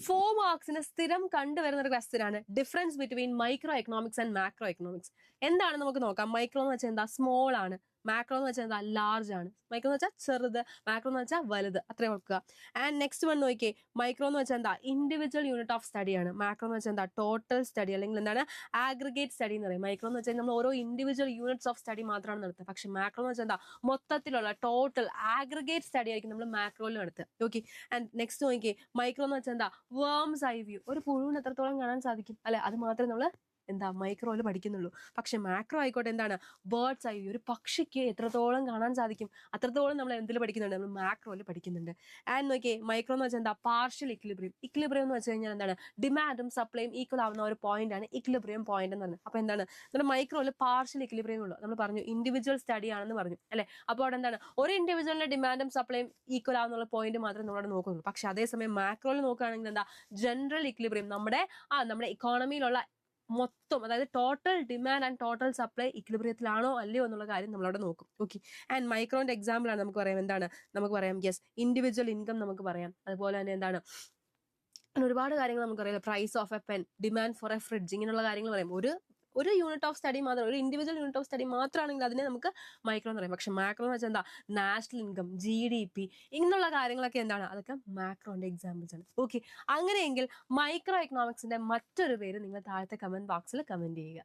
4 മാർക്സിന് സ്ഥിരം കണ്ടുവരുന്ന ഒരു ക്വസ്റ്റ്യൻ ആണ് difference between micro economics and macro economics. എന്താണ് നമുക്ക് നോക്കാം. മൈക്രോ എന്ന് വെച്ചാൽ എന്താ, സ്മോൾ ആണ്. മാക്രോ എന്ന് വെച്ചാൽ എന്താ, ലാർജ് ആണ്. മൈക്രോ എന്ന് വെച്ചാൽ ചെറുത്, മാക്രോ എന്ന് വെച്ചാൽ വലുത്. അത്രയും ഓർക്കുക. ആൻഡ് നെക്സ്റ്റ് വൺ നോക്കിയേ, മൈക്രോ എന്ന് വെച്ചാൽ എന്താ, ഇൻഡിവിജ്വൽ യൂണിറ്റ് ഓഫ് സ്റ്റഡി ആണ്. മാക്രോ എന്ന് വെച്ചാൽ എന്താ, ടോട്ടൽ സ്റ്റഡി അല്ലെങ്കിൽ എന്താണ്, ആഗ്രിഗേറ്റ് സ്റ്റഡി എന്ന് പറയും. മൈക്രോ എന്ന് വെച്ചാൽ നമ്മൾ ഓരോ ഇൻഡിവിജ്വൽ യൂണിറ്റ്സ് ഓഫ് സ്റ്റഡി മാത്രമാണ് നടത്തുക. പക്ഷെ മാക്രോ എന്ന് വെച്ചാൽ എന്താ, മൊത്തത്തിലുള്ള ടോട്ടൽ ആഗ്രിഗേറ്റ് സ്റ്റഡി ആയിരിക്കും നമ്മൾ മാക്രോയിൽ നടത്തുക. ഓക്കെ. ആൻഡ് നെക്സ്റ്റ് നോക്കിയേ, മൈക്രോ എന്ന് വെച്ചാൽ എന്താ, വേംസ് ഐ വ്യൂ. ഒരു പുഴുവിന് എത്രത്തോളം കാണാൻ സാധിക്കും അല്ലെ, അത് മാത്രമേ നമ്മൾ എന്താ മൈക്രോയിൽ പഠിക്കുന്നുള്ളൂ. പക്ഷെ മാക്രോ ആയിക്കോട്ടെ എന്താണ്, ബേർഡ്സ് ഐ വ്യൂ. ഒരു പക്ഷിക്ക് എത്രത്തോളം കാണാൻ സാധിക്കും അത്രത്തോളം നമ്മൾ എന്തിൽ പഠിക്കുന്നുണ്ട്, നമ്മൾ മാക്രോയിൽ പഠിക്കുന്നുണ്ട്. ആൻഡ് നോക്കിയേ, മൈക്രോ എന്ന് വെച്ചാൽ എന്താ, പാർഷ്യൽ ഇക്വിലിബ്രിയം. ഇക്വിലിബ്രിയം എന്ന് വെച്ച് കഴിഞ്ഞാൽ എന്താണ്, ഡിമാൻഡും സപ്ലൈയും ഈക്വൽ ആവുന്ന ഒരു പോയിന്റ് ആണ് ഇക്വിലിബ്രിയം പോയിന്റ് എന്ന് പറയുന്നത്. അപ്പൊ എന്താണ്, നമ്മുടെ മൈക്രോയിൽ പാർഷ്യൽ ഇക്വിലിബ്രിയം ഉള്ളൂ. നമ്മൾ പറഞ്ഞു ഇൻഡിവിജ്വൽ സ്റ്റഡി ആണെന്ന് പറഞ്ഞു അല്ലെ. അപ്പോൾ അവിടെ എന്താണ്, ഒരു ഇൻഡിവിജ്വലിന്റെ ഡിമാൻഡും സപ്ലൈയും ഈക്വൽ ആവുന്ന പോയിന്റ് മാത്രമേ നമ്മളവിടെ നോക്കുന്നുള്ളൂ. പക്ഷെ അതേസമയം മാക്രോയിൽ നോക്കുകയാണെങ്കിൽ എന്താ, ജനറൽ ഇക്വിലിബ്രിയം, നമ്മുടെ ഇക്കോണമിയിലുള്ള മൊത്തം, അതായത് total demand and total supply ഇക്വിലിബ്രിയത്തിലാണോ അല്ലയോ എന്നുള്ള കാര്യം നമ്മളവിടെ നോക്കും. ഓക്കെ. ആൻഡ് മൈക്രോന്റെ എക്സാമ്പിൾ ആണ് നമുക്ക് പറയാം എന്താണ്, നമുക്ക് പറയാം യെസ്, ഇൻഡിവിജ്വൽ ഇൻകം നമുക്ക് പറയാം. അതുപോലെ തന്നെ എന്താണ്, ഒരുപാട് കാര്യങ്ങൾ നമുക്കറിയാം. Price of a pen, demand for a fridge, ഇങ്ങനെയുള്ള കാര്യങ്ങൾ പറയാം. ഒരു യൂണിറ്റ് ഓഫ് സ്റ്റഡി മാത്രം, ഒരു ഇൻഡിവിജ്വൽ യൂണിറ്റ് ഓഫ് സ്റ്റഡി മാത്രമാണെങ്കിൽ അതിനെ നമുക്ക് മൈക്രോ എന്ന് പറയും. പക്ഷെ മാക്രോ എന്ന് വെച്ചാൽ എന്താ, നാഷണൽ ഇൻകം, GDP, ഇങ്ങനെയുള്ള കാര്യങ്ങളൊക്കെ എന്താണ്, അതൊക്കെ മാക്രോന്റെ എക്സാമ്പിൾസ് ആണ്. ഓക്കെ. അങ്ങനെയെങ്കിൽ മൈക്രോ എക്കണോമിക്സിന്റെ മറ്റൊരു പേര് നിങ്ങൾ താഴത്തെ കമന്റ് ബോക്സിൽ കമന്റ് ചെയ്യുക.